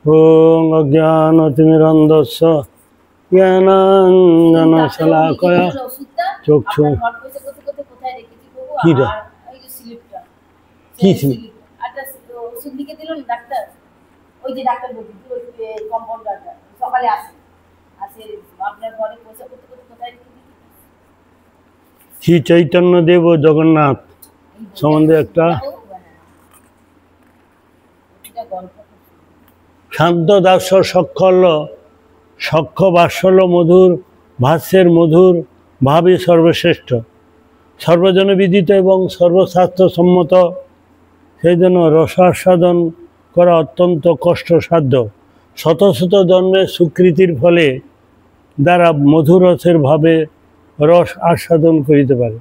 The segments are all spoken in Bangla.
ওং অজ্ঞানতিমিরন্ধস্য জ্ঞানাঞ্জনশলাকয়া চক্ষু কি রে কি ছিল শ্রী চৈতন্য দেব ও জগন্নাথ সম্বন্ধে একটা শান্ত দাস সক্ষল্য সক্ষ বাৎসল্য মধুর ভাষ্যের মধুর ভাবে সর্বশ্রেষ্ঠ সর্বজন বিদিত এবং সর্বশাস্ত্রসম্মত সেই জন্য রসাস্বাদন করা অত্যন্ত কষ্টসাধ্য শত শত জন্মের স্বীকৃতির ফলে দ্বারা মধুরসের ভাবে রস আস্বাদন করিতে পারে।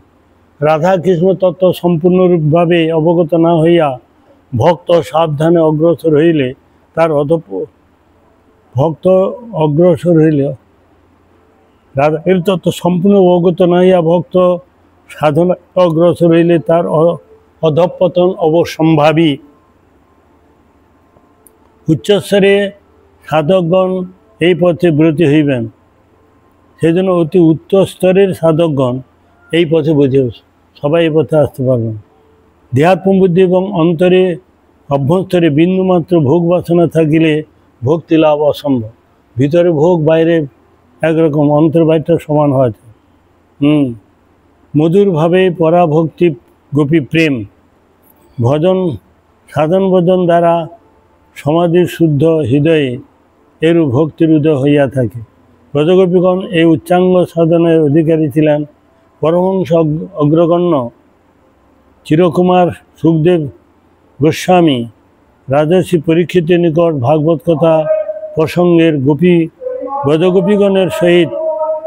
রাধা কৃষ্ণ তত্ত্ব সম্পূর্ণরূপভাবে অবগত না হইয়া ভক্ত সাবধানে অগ্রসর হইলে তার রাধা এর তত্ত্ব সম্পূর্ণ অবগত না হইয়া ভক্ত সাধনা অগ্রসর হইলে তার অধঃপতন অবসম্ভাবী। উচ্চস্তরে সাধকগণ এই পথে ব্রতী হইবেন, সেই জন্য অতি উচ্চ স্তরের সাধকগণ এই পথে ব্রতী সবাই এই পথে আসতে পারবেন। দেহাত্ম বুদ্ধি এবং অন্তরে অভ্যন্তরে বিন্দুমাত্র ভোগ বাসনা থাকিলে ভক্তি লাভ অসম্ভব। ভিতরে ভোগ বাইরে একরকম, অন্তর বাইরটা সমান হয়। মধুরভাবে পরাভক্তি গোপী প্রেম ভজন সাধন ভজন দ্বারা সমাধির শুদ্ধ হৃদয়ে এরূপ ভক্তির উদয় হইয়া থাকে। ব্রজগোপীগণ এই উচ্চাঙ্গ সাধনের অধিকারী ছিলেন। পরমহংস অগ্রগণ্য চিরকুমার সুখদেব গোস্বামী রাজর্ষি পরীক্ষিতের নিকট ভাগবত কথা প্রসঙ্গের ব্রজগোপীগণের সহিত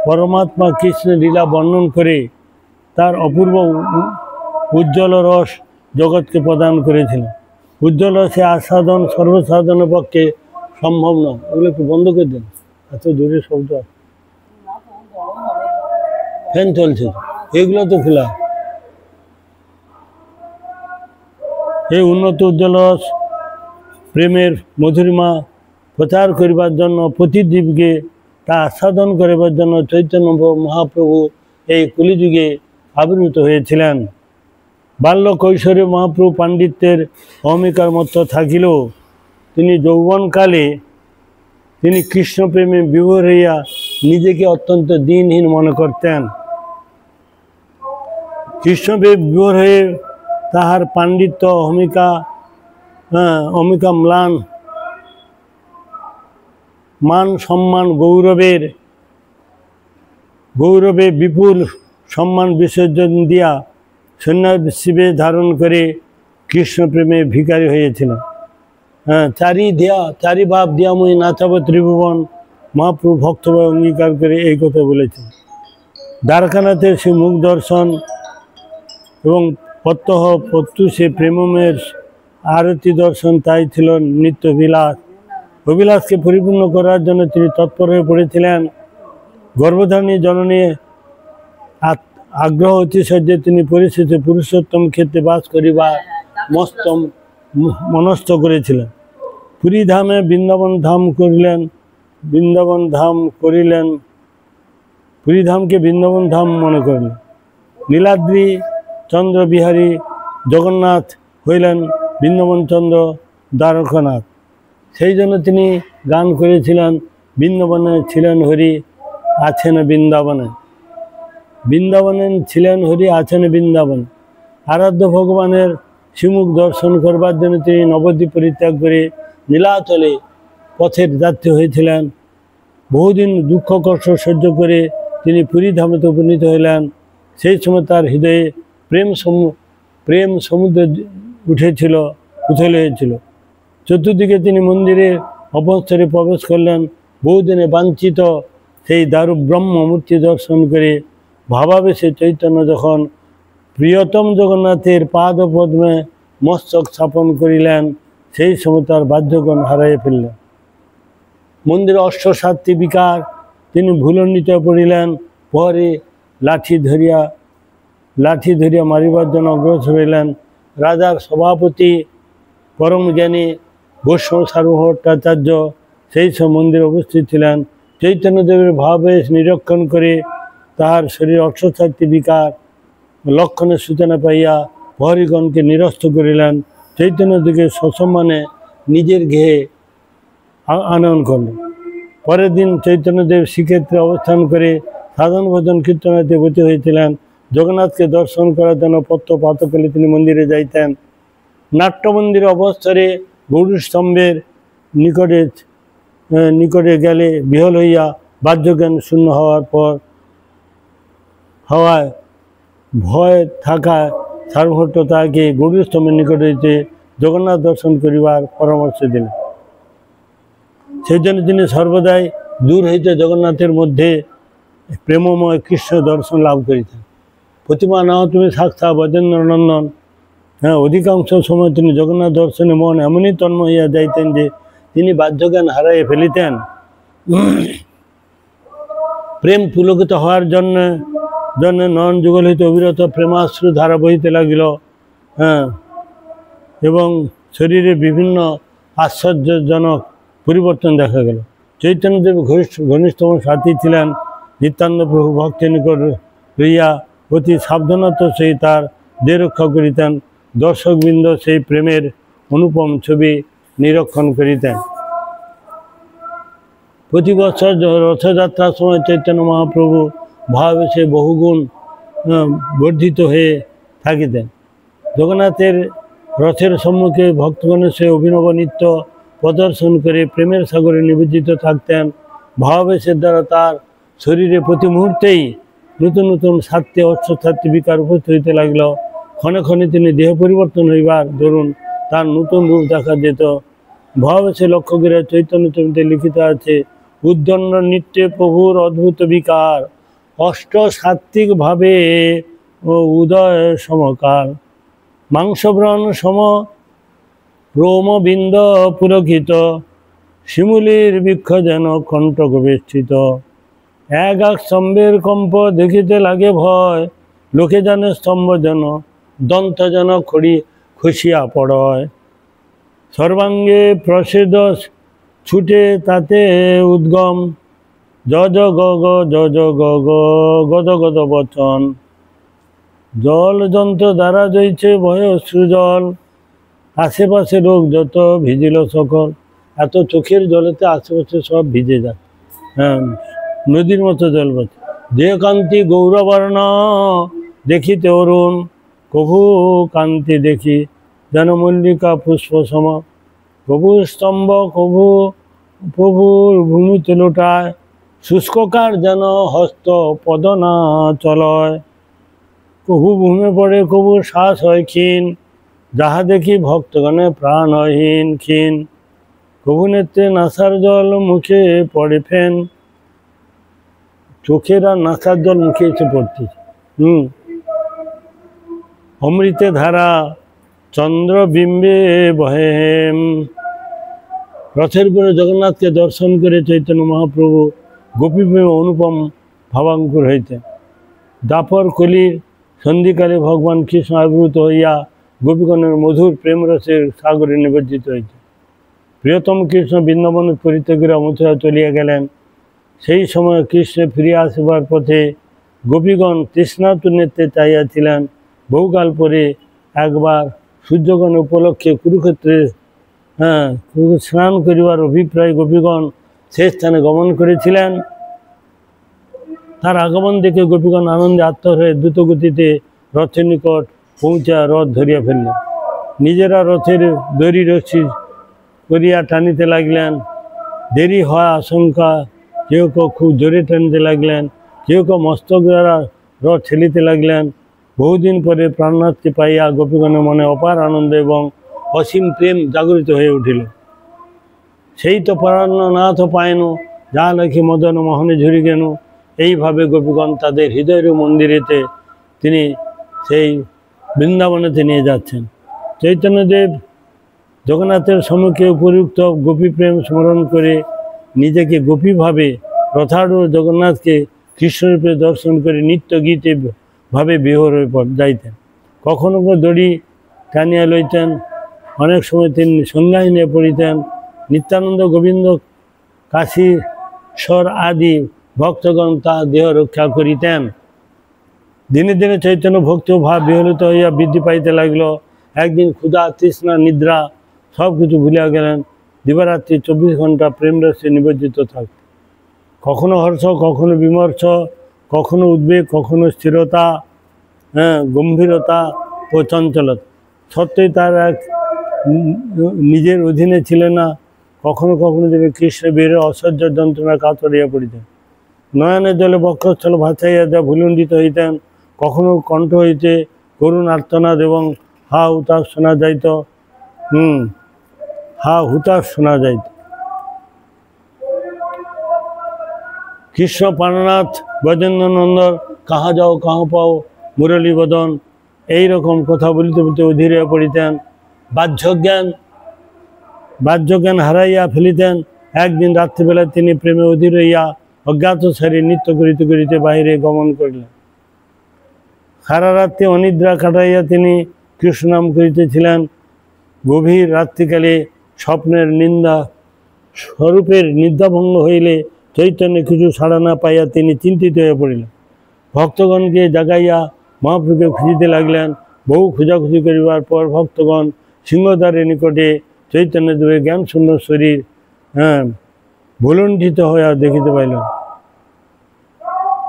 পরমাত্মা কৃষ্ণের লীলা বর্ণন করে তার অপূর্ব উজ্জ্বল রস জগৎকে প্রদান করেছিলেন। উজ্জ্বল রসে আস্বাদন সর্বসাধনের পক্ষে সম্ভব নয়। ওগুলো একটু বন্ধ করে দেন, এত জোরে শব্দ ফ্যান চলছে, এগুলো তো খোলা। এই উন্নত উজ্জ্বল রস প্রেমের মধুরিমা প্রচার করিবার জন্য প্রতিদ্বীপকে তা আস্বাদন করিবার জন্য চৈতন্য মহাপ্রভু এই কলিযুগে আবির্ভূত হয়েছিলেন। বাল্য কৈশোরে মহাপ্রভু পাণ্ডিত্যের অহমিকার মতো থাকিলেও তিনি যৌবনকালে তিনি কৃষ্ণপ্রেমে বিভোর হইয়া নিজেকে অত্যন্ত দিনহীন মনে করতেন। কৃষ্ণপ্রেমে বিভোর হয়ে তাহার পাণ্ডিত্য অহমিকা ম্লান মান সম্মান গৌরবে বিপুল সম্মান বিসর্জন দিয়া সন্ন্যাসী ধারণ করে কৃষ্ণপ্রেমে ভিখারি হয়েছিল। চারি ভাব দিয়া মুই নাচাব ত্রিভুবন মহাপ্রভু ভক্তভাবে অঙ্গীকার করে এই কথা বলেছেন। দ্বারকানাথে সে মুখ দর্শন এবং প্রত্যুষে প্রেমের আরতি দর্শন তাই ছিল নিত্য অভিলাষকে পরিপূর্ণ করার জন্য তিনি তৎপর হয়ে পড়েছিলেন। গর্ভধারণী জননী আগ্রহ অতিশয্যে তিনি পরিশেষে পুরুষোত্তম ক্ষেত্রে বাস করিবার মনস্থ করেছিলেন। পুরীধামে পুরীধামকে বৃন্দাবন ধাম মনে করলেন। নীলাদ্রি চন্দ্র বিহারী জগন্নাথ হইলেন বৃন্দাবন চন্দ্র দ্বারকানাথ। সেই জন্য তিনি গান করেছিলেন, বৃন্দাবনে ছিলেন হরি আছেন বৃন্দাবনে, বৃন্দাবনে ছিলেন হরি আছেন বৃন্দাবনে। আরাধ্য ভগবানের শ্রীমুখ দর্শন করবার জন্য তিনি নবদ্বীপ পরিত্যাগ করে নীলাচলে পথের যাত্রী হয়েছিলেন। বহুদিন দুঃখ কষ্ট সহ্য করে তিনি পুরীধামেতে উপনীত হইলেন। সেই সময় তার হৃদয়ে প্রেম সমুদ্র উথল হয়েছিল। চতুর্দিকে তিনি মন্দিরের অভ্যন্তরে প্রবেশ করলেন। বহুদিনে বাঞ্ছিত সেই দারু ব্রহ্ম মূর্তি দর্শন করে ভাবাবেশে চৈতন্য যখন প্রিয়তম জগন্নাথের পাদপদ্মে মস্তক স্থাপন করিলেন, সেই সময় তার বাধ্যগণ হারাইয়া ফেললেন। মন্দিরে অষ্টসাতটি বিকার তিনি ভুলান্বিত পড়িলেন। পরে লাঠি ধরিয়া মারিবার জন্য অগ্রসর হইলেন। রাজার সভাপতি পরম জ্ঞানী বৈষ্ণব সার্বভৌমাচার্য সেই সব মন্দিরে উপস্থিত ছিলেন। চৈতন্যদেবের ভাবাবেশ নিরীক্ষণ করে তাহার শরীর 68 বিকার লক্ষণের সূচনা পাইয়া প্রহরীগণকে নিরস্ত করিলেন। চৈতন্যদেবকে সসম্মানে নিজের গৃহে আনয়ন করলেন। পরের দিন চৈতন্যদেব শ্রীক্ষেত্রে অবস্থান করে সাধন ভজন কীর্তনাতে ব্রতী হয়েছিলেন। জগন্নাথকে দর্শন করার জন্য পত্র প্রাতঃকালে তিনি মন্দিরে যাইতেন। নাট্যমন্দির অবস্থারে গৌরীস্তম্ভের নিকটে গেলে বিহল হইয়া বাহ্যজ্ঞান শূন্য হওয়ায় ভয় থাকায় সার্বভৌম তাহাকে গৌরীস্তম্ভের নিকট হইতে জগন্নাথ দর্শন করিবার পরামর্শ দিলেন। সেই জন্য তিনি সর্বদাই দূর হইতে জগন্নাথের মধ্যে প্রেমময় কৃষ্ণ দর্শন লাভ করিতেন। প্রতিমা নাও তুমি সাক্ষা ব্রজেন্দ্র নন্দন। অধিকাংশ সময় তিনি জগন্নাথ দর্শনে মন এমনই তন্ময় হইয়া যাইতেন যে তিনি বাহ্যজ্ঞান হারাইয়া ফেলিতেন। প্রেম পুলকিত হওয়ার জন্য নয়ন যুগল হইতে অবিরত প্রেমাশ্রু ধারা বহিতে লাগিল। এবং শরীরে বিভিন্ন আশ্চর্যজনক পরিবর্তন দেখা গেল। চৈতন্যদেব ঘনিষ্ঠতম সাথী ছিলেন। নিত্যানন্দ প্রভু ভক্তের নিকট রইয়া অতি সাবধানতার সহিত তার দেহ রক্ষা করিতেন। দর্শকবৃন্দ সেই প্রেমের অনুপম ছবি নিরীক্ষণ করিতেন। প্রতি বছর রথযাত্রার সময় চৈতন্য মহাপ্রভু ভাবাবেশে বহুগুণ বর্ধিত হয়ে থাকিতেন। জগন্নাথের রথের সম্মুখে ভক্তগণের সে অভিনব নৃত্য প্রদর্শন করে প্রেমের সাগরে নিবেদিত থাকতেন। ভাবাবেশের দ্বারা তার শরীরে প্রতি মুহূর্তেই নতুন নতুন 68 বিকার উপস্থিত হইতে লাগল। ক্ষণে ক্ষণে তিনি দেহ পরিবর্তন হইবার দরুন তার নতুন রূপ দেখা যেত। ভাবাবেশে লক্ষ্য করে চৈতন্য চরিতে লিখিত আছে, উদ্দণ্ড নৃত্যে প্রভুর অদ্ভুত বিকার, অষ্টসাত্ত্বিক ভাবে ও উদয় সমকাল, মাংসব্রণ সম রোমবিন্দ পুরকিত, শিমুলির বৃক্ষ যেন কণ্টক বেষ্টিত, এক স্তম্ভের কম্প দেখিতে লাগে ভয়, লোকে জানে স্তম্ভ যেন দন্ত যেন খসিয়া পড়য়, সর্বাঙ্গে প্রসেদ ছুটে তাতে উদ্গম, যজ গগ যজ গগ গদ গদ বচন, জল যন্ত্র দ্বারা জইছে ভয় সৃজল, আশেপাশে রোগ যত ভিজিল সকল। এত চোখের জলেতে আশেপাশে সব ভিজে যায়, নদীর মতো জল বচ্ছে। যে কান্তি গৌরবর্ণ দেখিতে অরুণ, কভু কান্তি দেখি যেন মল্লিকা পুষ্প সম, কভু স্তম্ভ কভু প্রভুর ভূমিতে লোটায়, শুষ্ককার যেন হস্ত পদনা চলয়, কভু ভূমে পড়ে কভু শ্বাস হয় ক্ষীণ, যাহা দেখি ভক্তগণে প্রাণ হীন ক্ষীণ, কভু নেত্রে নাসার জল মুখে পড়ে ফেন, চোখের আর নাসার জল মুখে এসে পড়তেছে। অমৃতে ধারা চন্দ্রবিম্বে বহে হেম। রথের উপরে জগন্নাথকে দর্শন করে চৈতন্য মহাপ্রভু গোপীপ্রেম অনুপম ভাবাঙ্কুর হইতেন। দাপর কলির সন্ধিকালে ভগবান কৃষ্ণ আবির্ভূত হইয়া গোপীগণের মধুর প্রেমরসের সাগরে নিমজ্জিত হইতেন। প্রিয়তম কৃষ্ণ বৃন্দাবন পরিত্যাগ করে মথুরা চলিয়া গেলেন। সেই সময় কৃষ্ণ ফিরিয়া আসিবার পথে গোপীগণ তৃষ্ণাতুর নেত্রে চাহিয়াছিলেন। বহুকাল পরে একবার সূর্যগ্রহণ উপলক্ষে কুরুক্ষেত্রে স্নান করিবার অভিপ্রায় গোপীগণ সেই স্থানে গমন করেছিলেন। তার আগমন দেখে গোপীগণ আনন্দে আত্মহর হয়ে দ্রুতগতিতে রথের নিকট পৌঁছা রথ ধরিয়া ফেললেন। নিজেরা রথের দড়ি রশি করিয়া টানিতে লাগলেন। দেরি হওয়া আশঙ্কা কেউ কেউ খুব জোরে টানিতে লাগলেন, কেউ কেউ মস্তক দ্বারা রথ ঠেলিতে লাগলেন। বহুদিন পরে প্রাণনাথকে পাইয়া গোপীগণের মনে অপার আনন্দ এবং অসীম প্রেম জাগরিত হয়ে উঠিল। সেই তো প্রাণনাথ পায়নু, যা লেখি মদন মোহনে ঝুরি গেন। এইভাবে গোপীগণ তাদের হৃদয়ের মন্দিরেতে তিনি সেই বৃন্দাবনেতে নিয়ে যাচ্ছেন। চৈতন্যদেব জগন্নাথের সম্মুখে উপযুক্ত গোপী প্রেম স্মরণ করে নিজেকে গোপীভাবে রথারূঢ় জগন্নাথকে কৃষ্ণরূপে দর্শন করে নিত্য গীতে ভাবে বিহর হয়ে যাইতেন। কখনো দড়ি টানিয়া লইতেন, অনেক সময় তিনি সন্ধ্যাহীনে পড়িতেন। নিত্যানন্দ, গোবিন্দ, কাশীশ্বর আদি ভক্তগণ তাহার দেহ রক্ষা করিতেন। দিনে দিনে চৈতন্য ভক্তি ও ভাব বিহলিত হইয়া বৃদ্ধি পাইতে লাগিল। একদিন ক্ষুধা, তৃষ্ণা, নিদ্রা সব কিছু ভুলিয়া গেলেন। দিবারাত্রি 24 ঘন্টা প্রেম রসে নিমজ্জিত থাকত। কখনো হর্ষ, কখনো বিমর্ষ, কখনো উদ্বেগ, কখনো স্থিরতা, গম্ভীরতা ও চঞ্চলতা। সত্যই তার এক নিজের অধীনে ছিলেন না। কখনো কখনো তিনি কৃষ্ণ বীরের অসহ্য যন্ত্রণা কাতরিয়া পড়িতেন। নয়নের জলে বক্ষস্থল ভাসাইয়া দেওয়া ভুলুণ্ঠিত হইতেন। কখনো কণ্ঠ হইতে করুণ আর্তনাদ এবং হা হুতাশ শোনা যাইত। হা হুতাশ শোনা যাইত। কৃষ্ণ প্রাণনাথ, ব্রজেন্দ্র নন্দন, কাহা যাও কাহা পাও, মুরলী বদন, এইরকম কথা বলিতে বলিতে অধীর হয়ে পড়িতেন। বাহ্যজ্ঞান হারাইয়া ফেলিতেন। একদিন রাত্রিবেলা তিনি প্রেমে অধীর হইয়া অজ্ঞাত সারি নৃত্য করিতে করিতে বাহিরে গমন করিলেন। সারা রাত্রি অনিদ্রা কাটাইয়া তিনি কৃষ্ণনাম করিতেছিলেন। গভীর রাত্রিকালে স্বপ্নের নিন্দা স্বরূপের নিদ্রাভঙ্গ হইলে চৈতন্য কিছু সাড়া না পাইয়া তিনি চিন্তিত হয়ে পড়িলেন। ভক্তগণকে জাগাইয়া মহাপ্রভুকে খুঁজিতে লাগলেন। বহু খোঁজাখুঁজি করিবার পর ভক্তগণ সিংহদ্বারের নিকটে চৈতন্যদেবের জ্ঞানশূন্য শরীর ভুলুণ্ঠিত হইয়া দেখিতে পাইলেন।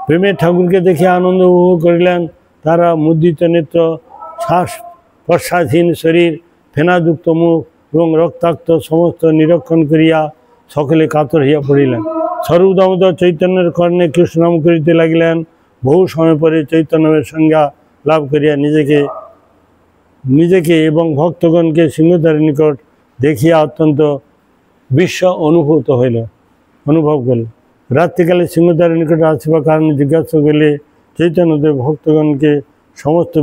প্রেমের ঠাকুরকে দেখে আনন্দ উপভোগ করিলেন। তারা মুদ্রিত নেত্র, শ্বাস প্রশ্বাসহীন শরীর, ফেনাযুক্ত মুখ এবং রক্তাক্ত সমস্ত নিরীক্ষণ করিয়া সকলে কাতর হইয়া পড়িলেন। সর্বদামোদর চৈতন্যের কর্ণে কৃষ্ণনাম করিতে লাগিলেন। বহু সময় পরে চৈতন্যের সংজ্ঞা লাভ করিয়া নিজেকে এবং ভক্তগণকে সিংহদ্বারের নিকট দেখিয়া অত্যন্ত বিস্ময় অনুভব করিল। রাত্রিকালে সিংহদ্বারের নিকটে আসিবার কারণে জিজ্ঞাসা করিলে চৈতন্যদেব ভক্তগণকে সমস্ত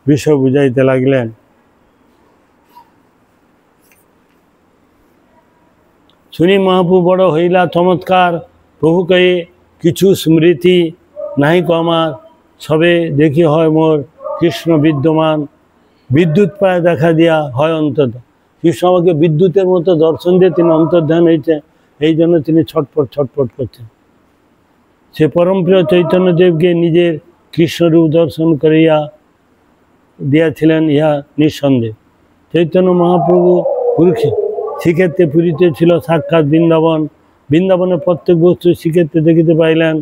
বিষয় বুঝাইতে লাগিলেন। শুনি মহাপ্রভু বড় হইলা চমৎকার, প্রভু কয়ে কিছু স্মৃতি নাহি আমার, সবে দেখি হয় মোর কৃষ্ণ বিদ্যমান। বিদ্যুৎ প্রায় দেখা দিয়া হয় অন্তত। কৃষ্ণ আমাকে বিদ্যুতের মতো দর্শন দিয়ে তিনি অন্তর্ধান হয়েছে, এই জন্য তিনি ছটফট করছেন। সে পরমপ্রিয় চৈতন্যদেবকে নিজের কৃষ্ণরূপ দর্শন করিয়া দিয়াছিলেন, ইহা নিঃসন্দেহ। চৈতন্য মহাপ্রভু শ্রীক্ষেত্রে পুরীতে ছিল সাক্ষাৎ বৃন্দাবনের প্রত্যেক বস্তু শ্রীক্ষেত্রে দেখিতে পাইলেন।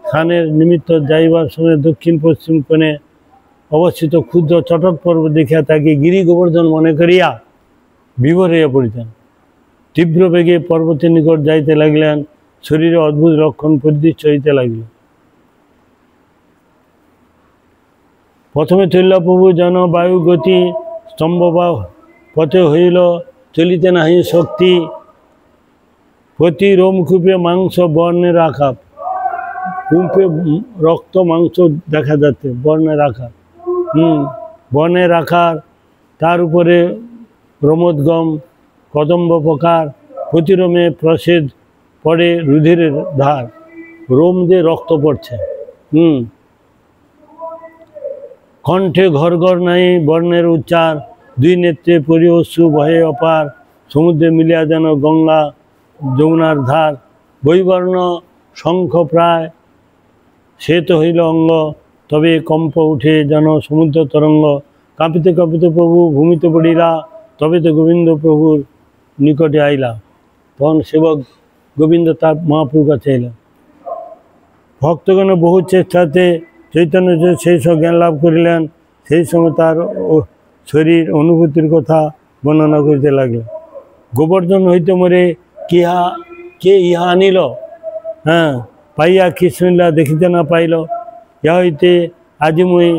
স্নানের নিমিত্ত যাইবার সময় দক্ষিণ পশ্চিম কোণে অবস্থিত ক্ষুদ্র চটক পর্বত দেখিয়া তাকে গিরি গোবর্ধন মনে করিয়া বিভোর হইয়া পড়িতেন। তীব্র বেগে পর্বতের নিকট যাইতে লাগিলেন। শরীরে অদ্ভুত লক্ষণ পরিদৃষ্ট হইতে লাগিল। প্রথমে চৈল্যপ্রভু যেন বায়ু গতি স্তম্ভ বা পথে হইল, চলিতে নাহি শক্তি। প্রতি রোমকূপে মাংস বর্ণের আকার, কূপে রক্ত মাংস দেখা যাচ্ছে, বর্ণের আকার। তার উপরে রোমোদ্গম কদম্ব প্রকার, প্রতি রোমে প্রসেদ পড়ে রুধিরের ধার, রোম দিয়ে রক্ত পড়ছে। কণ্ঠে ঘর নাই বর্ণের উচ্চার, দুই নেত্রে পরিঅশ্রু বহে অপার, সমুদ্রে মিলিয়া যেন গঙ্গা যমুনার ধার। বৈবর্ণ শঙ্খ প্রায় শ্বেত হইল অঙ্গ, তবে কম্প উঠে যেন সমুদ্র তরঙ্গ। কাঁপিতে কাঁপিতে প্রভু ভূমিতে পড়িলা, তবে তো গোবিন্দ প্রভুর নিকটে আইলা। তখন সেবক গোবিন্দ তার মহাপ্রভুর কাছে এলেন। ভক্তগণের বহু চেষ্টাতে চৈতন্য সেই সব জ্ঞান লাভ করিলেন। সেই সময় তার শরীর অনুভূতির কথা বর্ণনা করিতে লাগলেন। গোবর্ধন হইতে মোরে কে ইহা আনিল, পাইয়া কৃষ্ণলীলা দেখিতে না পাইল। ইহা হইতে আজি মুই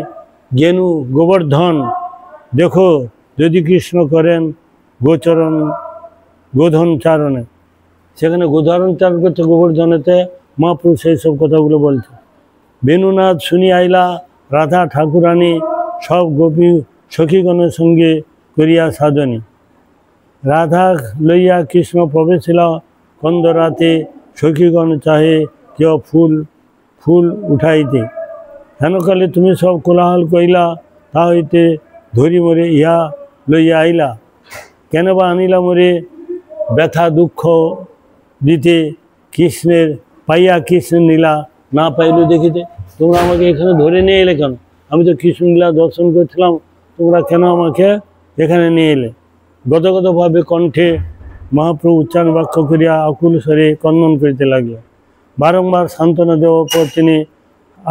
জ্ঞানু গোবর্ধন, দেখো যদি কৃষ্ণ করেন গোধন চারণে। সেখানে গোধন চারণ করছে গোবর্ধনেতে, মহাপুরুষ সেই সব কথাগুলো বলছে। বেণুনাথ শুনি আইলা, রাধা ঠাকুরানী সব গোপী সখীগণের সঙ্গে করিয়া সাধনী। রাধা লইয়া কৃষ্ণ প্রবেশিলা কন্দ রাতে, সখীগণ চাহে কেউ ফুল উঠাইতে। হেনকালে তুমি সব কোলাহল কইলা, তা হইতে ধরি মরে ইহা লইয়া আইলা। কেন বা আনিলাম ওরে ব্যথা দুঃখ দিতে, কৃষ্ণের পাইয়া কৃষ্ণের নীলা না পাইলে দেখিতে। তোমরা আমাকে এখানে ধরে নিয়ে এলে কেন? আমি তো কৃষ্ণলীলা দর্শন করছিলাম, তোমরা কেন আমাকে এখানে নিয়ে এলে? গদগদভাবে কণ্ঠে মহাপ্রভু উচ্চারণ বাক্য করিয়া আকুল স্বরে ক্রন্দন করিতে লাগল। বারংবার সান্ত্বনা দেওয়ার পর তিনি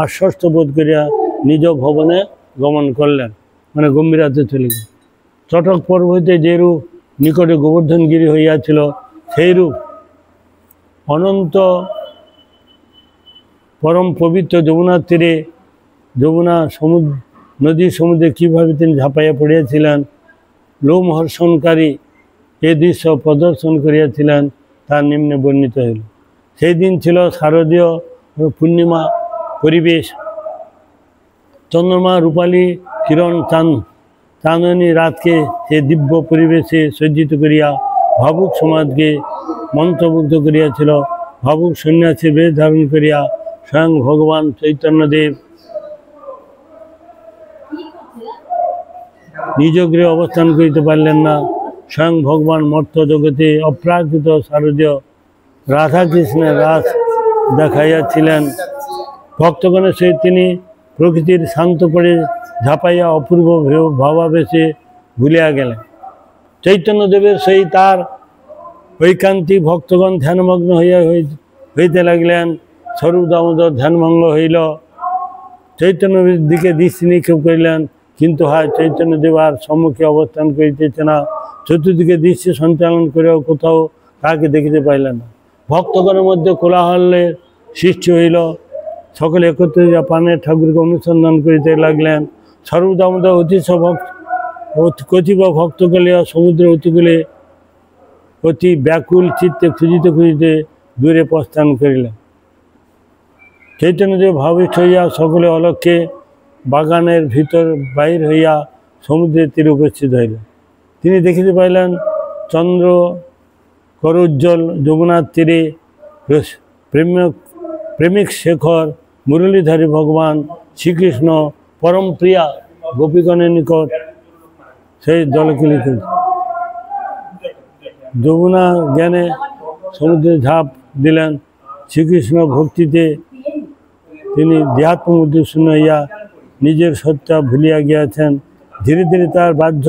আশ্বস্ত বোধ করিয়া নিজ ভবনে গমন করলেন, মানে গম্ভীরাতে চলে গেলেন। চটক পর্ব হইতে যেরূপ নিকটে গোবর্ধনগিরি হইয়াছিল, সেইরূপ অনন্ত পরম পবিত্র যমুনার তীরে, যমুনা নদী সমুদ্রে কীভাবে তিনি ঝাঁপাইয়া পড়িয়াছিলেন, লোমহর্ষণকারী এ দৃশ্য প্রদর্শন করিয়াছিলেন, তার নিম্নে বর্ণিত হইল। সেই দিন ছিল শারদীয় পূর্ণিমা পরিবেশ। চন্দ্রমা রূপালী কিরণ চাঁদনী রাতকে সে দিব্য পরিবেশে সজ্জিত করিয়া ভাবুক সমাজকে মন্ত্রমুগ্ধ করিয়াছিল। ভাবুক সন্ন্যাসী বেশ ধারণ করিয়া স্বয়ং ভগবান চৈতন্যদেব নিজ গৃহে অবস্থান করিতে পারলেন না। স্বয়ং ভগবান মর্ত জগতে অপ্রাকৃত শারদীয় রাধাকৃষ্ণের রাস দেখাইয়াছিলেন। ভক্তগণের সহিত তিনি প্রকৃতির শান্ত করে ঝাঁপাইয়া অপূর্ব ভাবাবেশে ভুলিয়া গেলেন। চৈতন্যদেবের সহিত তার ঐকান্তিক ভক্তগণ ধ্যানমগ্ন হইতে লাগিলেন। স্বরূপ দামোদর ধ্যানভঙ্গ হইল, চৈতন্যের দিকে দৃষ্টি নিক্ষেপ করিলেন, কিন্তু হায় চৈতন্যদেব আর সম্মুখে অবস্থান করিতেছে না। চতুর্দিকে দৃষ্টি সঞ্চালন করেও কোথাও তাহাকে দেখিতে পাইলেন না। ভক্তগণের মধ্যে কোলাহলের সৃষ্টি হইল। সকলে একত্রে প্রাণের ঠাকুরকে অনুসন্ধান করিতে লাগলেন। স্বরূপ দামোদর কতিপ ভক্তকলিয়া সমুদ্র অতিকূলে অতি ব্যাকুল চিত্তে খুঁজিতে খুঁজিতে দূরে প্রস্থান করিলেন। চৈতন্যদেব ভাবিষ্ঠ হইয়া সকলে অলক্ষ্যে বাগানের ভিতর বাহির হইয়া সমুদ্রের তীরে উপস্থিত হইলেন। তিনি দেখিতে পাইলেন চন্দ্র করোজ্জ্বল যমুনার তীরে প্রেমিক শেখর মুরলীধারী ভগবান শ্রীকৃষ্ণ পরম প্রিয়া গোপীগণের নিকট সেই জলকিলিত যমুনা জ্ঞানে সমুদ্রে ঝাঁপ দিলেন। শ্রীকৃষ্ণ ভক্তিতে তিনি দেহাত্মবুদ্ধিশূন্য হইয়া নিজের সত্তা ভুলিয়া গিয়াছেন। ধীরে ধীরে তার বাহ্য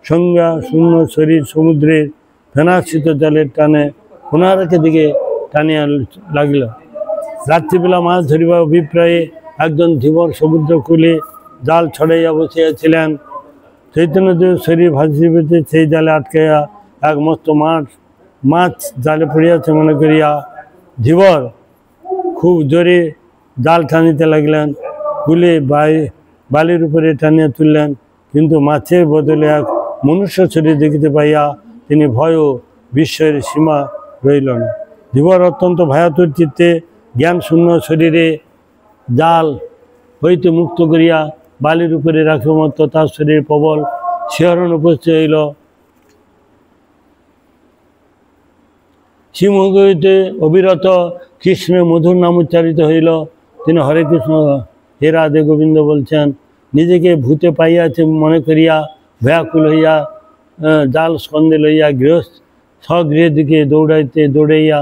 সংজ্ঞা শূন্য শরীর সমুদ্রের ফেনাশ্রিত জলের টানে কোণারকের দিকে টানিয়া লাগিল। রাত্রিবেলা মাছ ধরিবার অভিপ্রায়ে একজন ধীবর সমুদ্র কূলে জাল ছড়াইয়া বসিয়াছিলেন। চৈতন্যদেব শরীর ভাসিতে সেই জালে আটকাইয়া এক মস্ত মাছ জালে পড়িয়াছে মনে করিয়া ধীবর খুব জোরে জাল টানিতে লাগলেন। কুলে বালির উপরে টানিয়া তুললেন, কিন্তু মাছের বদলে এক মনুষ্য শরীর দেখিতে পাইয়া তিনি ভয় ও বিস্ময়ের সীমা রইল না। ধীবর অত্যন্ত ভয়াতুর চিত্তে জ্ঞান শূন্য শরীরে জাল হইতে মুক্ত করিয়া বালির উপরে রাখিবার মতো তার শরীরে প্রবল শিহরণ উপস্থিত হইল। শ্রীমুখ হইতে অবিরত কৃষ্ণের মধুর নাম উচ্চারিত হইল। তিনি হরে কৃষ্ণ হে রাধে গোবিন্দ বলছেন। নিজেকে ভূতে পাইয়াছে মনে করিয়া ভয়াকুল হইয়া জাল স্কন্ধে লইয়া স্বগৃহের দিকে দৌড়াইয়া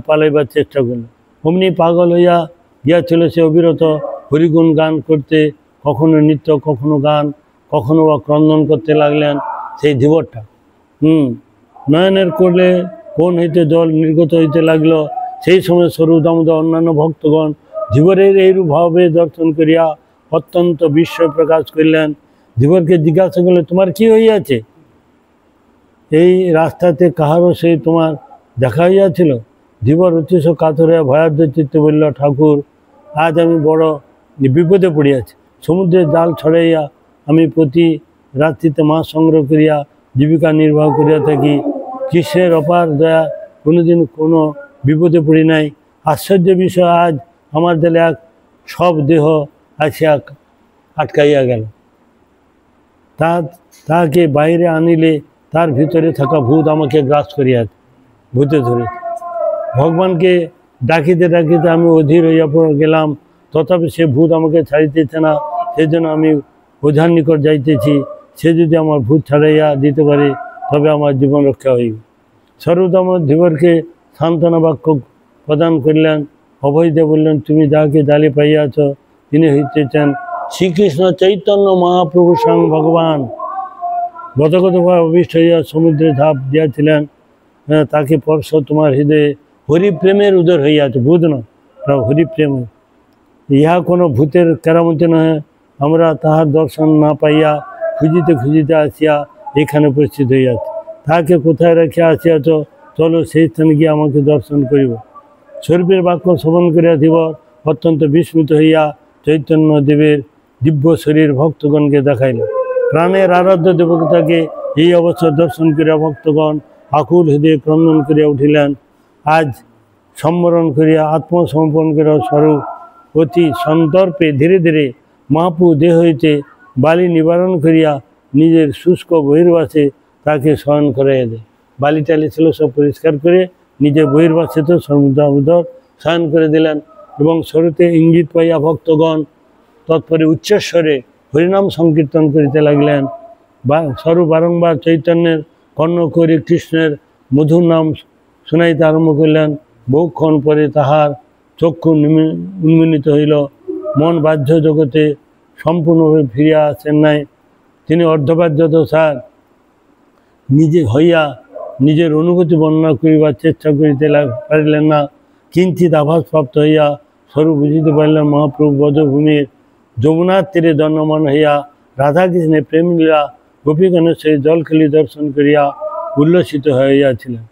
পালাইবার চেষ্টা করল। অমনি পাগল হইয়া গিয়াছিল সে অবিরত হরিগুণ গান করতে, কখনো নৃত্য, কখনো গান, কখনো বা ক্রন্দন করতে লাগলেন সেই ধীবরটা। নয়নের কোলে কোণ হইতে জল নির্গত হইতে লাগলো। সেই সময় স্বরূপ দামোদর অন্যান্য ভক্তগণ ধীবরের এইরূপ ভাবে দর্শন করিয়া অত্যন্ত বিস্ময় প্রকাশ করিলেন। ধীবরকে জিজ্ঞাসা করলে, তোমার কি হইয়াছে? এই রাস্তাতে কাহারও সেই তোমার দেখা হইয়াছিল? ধীবর অতিশ কাতরে ভয়ার্ধ চিত্তে বলিল, ঠাকুর, আজ আমি বড় বিপদে পড়িয়াছি। সমুদ্রের জাল ছড়াইয়া আমি প্রতি রাত্রিতে মাছ সংগ্রহ করিয়া জীবিকা নির্বাহ করিয়া থাকি। কৃষ্ণের অপার দয়া, কোনোদিন কোনো বিপদে পড়ি নাই। আশ্চর্য বিষয়, আজ আমার জালে এক সব দেহ আসিয়া আটকাইয়া গেল। তাহাকে বাইরে আনিলে তার ভিতরে থাকা ভূত আমাকে গ্রাস করিয়া ভূতে ধরে। ভগবানকে ডাকিতে ডাকিতে আমি অধীর হইয়া গেলাম, তথাপি সে ভূত আমাকে ছাড়িতেছে না। সেজন্য আমি ওঝার নিকট যাইতেছি। সে যদি আমার ভূত ছাড়াইয়া দিতে পারে তবে আমার জীবন রক্ষা হইবে। সর্বদম ধীবরকে সান্ত্বনা বাক্য প্রদান করিলেন। অভয় দিয়ে বললেন, তুমি যাকে জালে পাইয়াছ তিনি হইতেছেন শ্রীকৃষ্ণ চৈতন্য মহাপ্রভু স্বয়ং ভগবান। গতগতভাবে অভিষ্ট হইয়া সমুদ্রে ঝাঁপ দিয়াছিলেন, তাকে স্পর্শ তোমার হৃদয়ে হরিপ্রেমের উদর হইয়াছে। ভূত নয়, হরিপ্রেম। ইহা কোনো ভূতের কেরামতি নহে। আমরা তাহার দর্শন না পাইয়া খুঁজিতে খুঁজিতে আসিয়া এখানে উপস্থিত হইয়াছি। তাহাকে কোথায় রাখিয়া আসিয়াছ, চলো সেই স্থানে গিয়ে আমাকে দর্শন করিব। স্বরূপের বাক্য শ্রবণ করিয়া ধীবর অত্যন্ত বিস্মিত হইয়া চৈতন্যদেবের দিব্য শরীর ভক্তগণকে দেখাইল। প্রাণের আরাধ্য দেবতাকে এই অবসর দর্শন করিয়া ভক্তগণ আকুল হৃদয়ে ক্রন্দন করিয়া উঠিলেন। আজ সম্বরণ করিয়া আত্মসমর্পণ করিয়া স্বরূপ অতি সন্তর্পে ধীরে ধীরে মহাপ্রভু দেহ হইতে বালি নিবারণ করিয়া নিজের শুষ্ক বহির্বাসে তাকে শয়ন করাইয়া দেয়। বালি টালি ছিল সব পরিষ্কার করে নিজের বহির্বাসে তো সমুদ্র শয়ন করে দিলেন। এবং স্বরূপে ইঙ্গিত পাইয়া ভক্তগণ তৎপরে উচ্চস্বরে হরিনাম সংকীর্তন করিতে লাগলেন। স্বরূপ বারংবার চৈতন্যের কর্ণ করে কৃষ্ণের মধুর নাম শুনাইতে আরম্ভ করলেন। বহুক্ষণ পরে তাহার চক্ষু উন্মিলিত হইল। মন বাহ্য জগতে সম্পূর্ণভাবে ফিরিয়া আসেন নাই। তিনি অর্ধবাহ্য দশার নিজে হইয়া নিজের অনুভূতি বর্ণনা করিবার চেষ্টা করিতে পারিলেন না। কিঞ্চিত আভাস প্রাপ্ত হইয়া স্বরূপ বুঝিতে পারিলেন মহাপ্রভু বজভূমির যমুনার তীরে দণ্ডমান হইয়া রাধাকৃষ্ণের প্রেমলীলা গোপীগণের সেই জলখেলি দর্শন করিয়া উল্লসিত হইয়াছিলেন।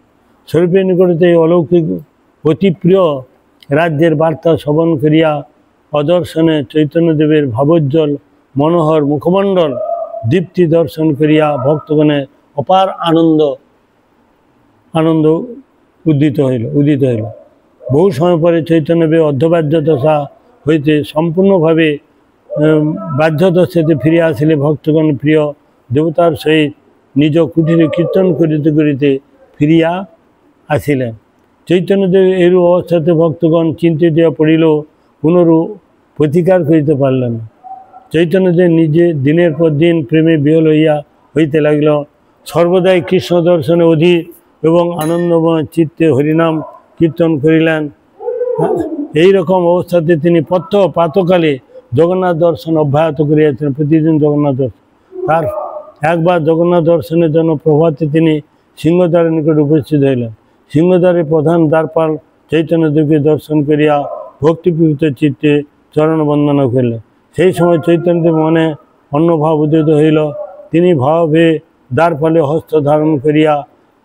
স্বরূপের নিকটে এই অলৌকিক অতি প্রিয় রাজ্যের বার্তা শ্রবণ করিয়া অদর্শনে চৈতন্যদেবের ভাবোজ্জ্বল মনোহর মুখমণ্ডল দীপ্তি দর্শন করিয়া ভক্তগণের অপার আনন্দ উদিত হইল। বহু সময় পরে চৈতন্যদেব অর্ধবাহ্য দশা হইতে সম্পূর্ণভাবে বাহ্যদশাতে ফিরিয়া আসিলে ভক্তগণ প্রিয় দেবতার সহিত নিজ কুটিরে কীর্তন করিতে করিতে ফিরিয়া আসিলেন। চৈতন্যদেব এরূপ অবস্থাতে ভক্তগণ চিন্তিত পড়িল, পুনরূপ প্রতিকার করিতে পারলেন না। চৈতন্যদেব নিজে দিনের পর দিন প্রেমে বিহল হইতে লাগিল। সর্বদাই কৃষ্ণ দর্শনে অধীর এবং আনন্দময় চিত্তে হরিনাম কীর্তন করিলেন। এইরকম অবস্থাতে তিনি প্রাতকালে জগন্নাথ দর্শন অব্যাহত করিয়াছেন। প্রতিদিন জগন্নাথ দর্শন। তার একবার জগন্নাথ দর্শনের জন্য প্রভাতে তিনি সিংহদ্বারের নিকট উপস্থিত হইলেন। সিংহদ্বারে প্রধান দ্বারপাল চৈতন্যদেবকে দর্শন করিয়া ভক্তিপূরিত চিত্তে চরণ বন্দনা করিলেন। সেই সময় চৈতন্যদেব মনে অন্যভাব উদিত হইল। তিনি ভাবে দ্বারপালে হস্ত ধারণ করিয়া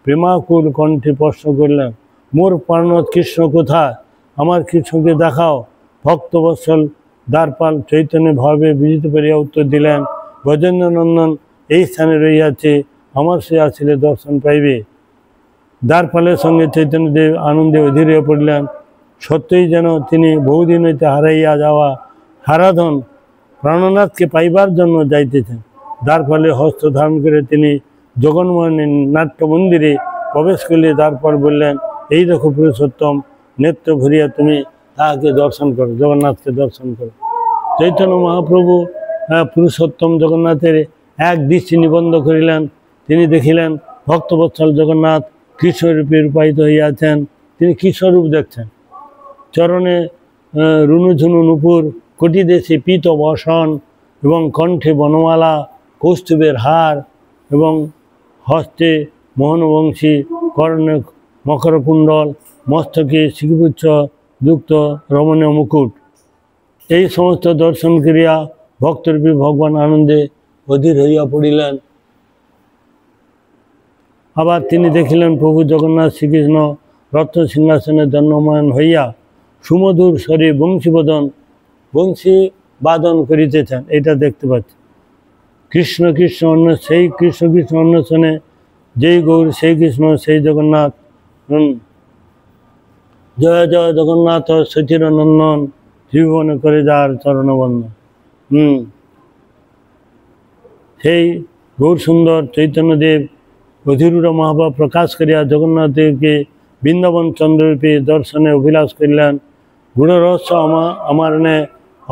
প্রেমাকুল কণ্ঠে প্রশ্ন করিলেন, মোর প্রাণনাথ কৃষ্ণ কোথায়? আমার কৃষ্ণকে দেখাও। ভক্তবৎসল দ্বারপাল চৈতন্য ভাবে বুঝিতে পারিয়া উত্তর দিলেন, ব্রজেন্দ্রনন্দন এই স্থানে রহিয়াছে, আমার সে আসিলে দর্শন পাইবে। দ্বারপালের সঙ্গে চৈতন্যদেব আনন্দে অধীর হইয়া পড়িলেন। সত্যই যেন তিনি বহুদিন হইতে হারাইয়া যাওয়া হারাধন প্রাণনাথকে পাইবার জন্য যাইতেছেন। দ্বারপালে হস্ত ধারণ করে তিনি জগন্মোহনের নাট্য মন্দিরে প্রবেশ করলে দ্বারপাল বললেন, এই দেখো পুরুষোত্তম, নেত্র ভরিয়া তুমি তাহাকে দর্শন করো, জগন্নাথকে দর্শন করো। চৈতন্য মহাপ্রভু পুরুষোত্তম জগন্নাথের এক দৃষ্টি নিবন্ধ করিলেন। তিনি দেখিলেন ভক্তবৎসল জগন্নাথ কৃষ্ণরূপে রূপায়িত হইয়াছেন। তিনি কৃষ্ণরূপ দেখছেন। চরণে রুনুঝুনু নুপুর, কটিদেশে পীত বসন এবং কণ্ঠে বনমালা, কৌস্তুভের হার এবং হস্তে মোহনবংশী, কর্ণে মকরকুণ্ডল, মস্তকে শিখিপুচ্ছ যুক্ত রমণীয় মুকুট। এই সমস্ত দর্শন করিয়া ভক্তরূপী ভগবান আনন্দে অধীর হইয়া পড়িলেন। আবার তিনি দেখিলেন প্রভু জগন্নাথ শ্রীকৃষ্ণ রত্ন সিংহাসনে দণ্ডায়মান হইয়া সুমধুর স্বরে বংশী বাদন করিতেছেন। এটা দেখতে পাচ্ছি। কৃষ্ণ কৃষ্ণ সেই কৃষ্ণ কৃষ্ণ অন্বেষণে যেই গৌর সেই কৃষ্ণ সেই জগন্নাথ। জয় জয় জগন্নাথ সচির নন্দন, ত্রিভুবনে করে যার চরণবন্দন। সেই গৌর সুন্দর চৈতন্যদেব অধীরূঢ় মহাভাব প্রকাশ করিয়া জগন্নাথদেবকে বৃন্দাবন চন্দ্ররূপে দর্শনে অভিলাষ করিলেন। গূঢ় রহস্য আমার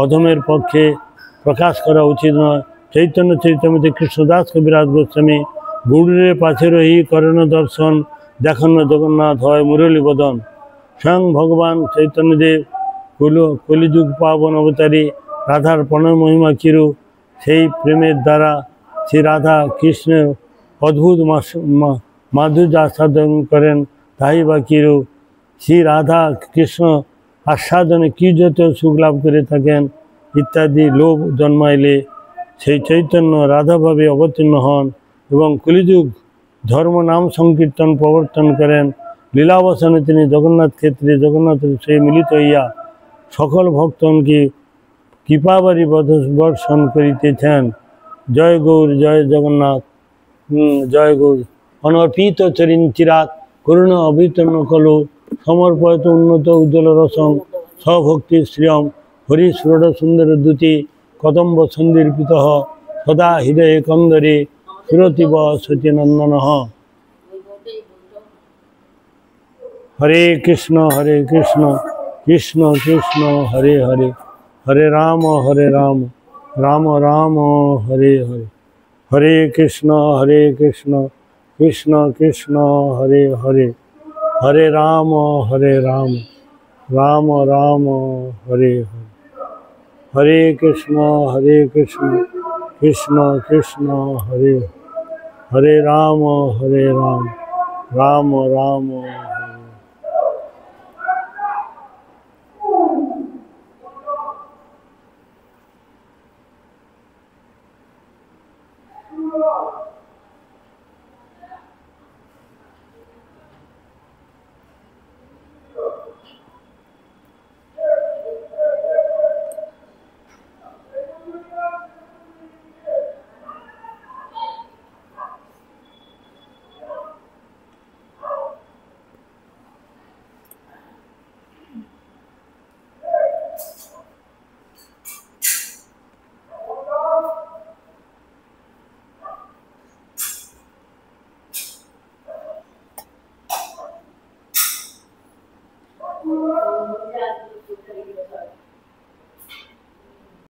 অধমের পক্ষে প্রকাশ করা উচিত নয়। চৈতন্য চরিতামৃতে কৃষ্ণদাস কবিরাজ গোস্বামী গৌড়ের পাছে রহি করেন দর্শন, দেখান জগন্নাথ হয় মুরলী বদন। স্বয়ং ভগবান চৈতন্যদেব কলিযুগ পাবন অবতারী, রাধার প্রণয় মহিমা চিরু। সেই প্রেমের দ্বারা শ্রী রাধা কৃষ্ণ অদ্ভুত মাধুর্য আস্বাদন করেন, তাই বা কিরু। শ্রী রাধা কৃষ্ণ আস্বাদনে কি যত সুখ লাভ করে থাকেন ইত্যাদি লোভ জন্মাইলে সেই চৈতন্য রাধাভাবে অবতীর্ণ হন এবং কলিযুগ ধর্ম নাম সংকীর্তন প্রবর্তন করেন। লীলাবসানে তিনি জগন্নাথ ক্ষেত্রে জগন্নাথের সঙ্গে মিলিত হইয়া সকল ভক্তগণকে কৃপাবারি বর্ষণ করিতেছেন। জয় গৌর, জয় জগন্নাথ, জয় গৌর। অনর্পিত চরিন চিরাত করুণ অবিতর্ণ কলু, সমর্পয়ত উন্নত উজ্জ্বল রসম স্বভক্তি শ্রিয়ম। হরি সুরড সুন্দর দ্যুতি কদম্ব সন্দীর্পিত সদা হৃদয়ে কন্দরে সুরতিব সচিনন্দন। হরে কৃষ্ণ কৃষ্ণ কৃষ্ণ হরে হরে, হরে রাম রাম রাম হরে হরে। হরে কৃষ্ণ কৃষ্ণ কৃষ্ণ হরে হরে, হরে রাম রাম রাম হরে হরে। হরে কৃষ্ণ কৃষ্ণ কৃষ্ণ হরে হরে, রাম রাম রাম রাম হরে।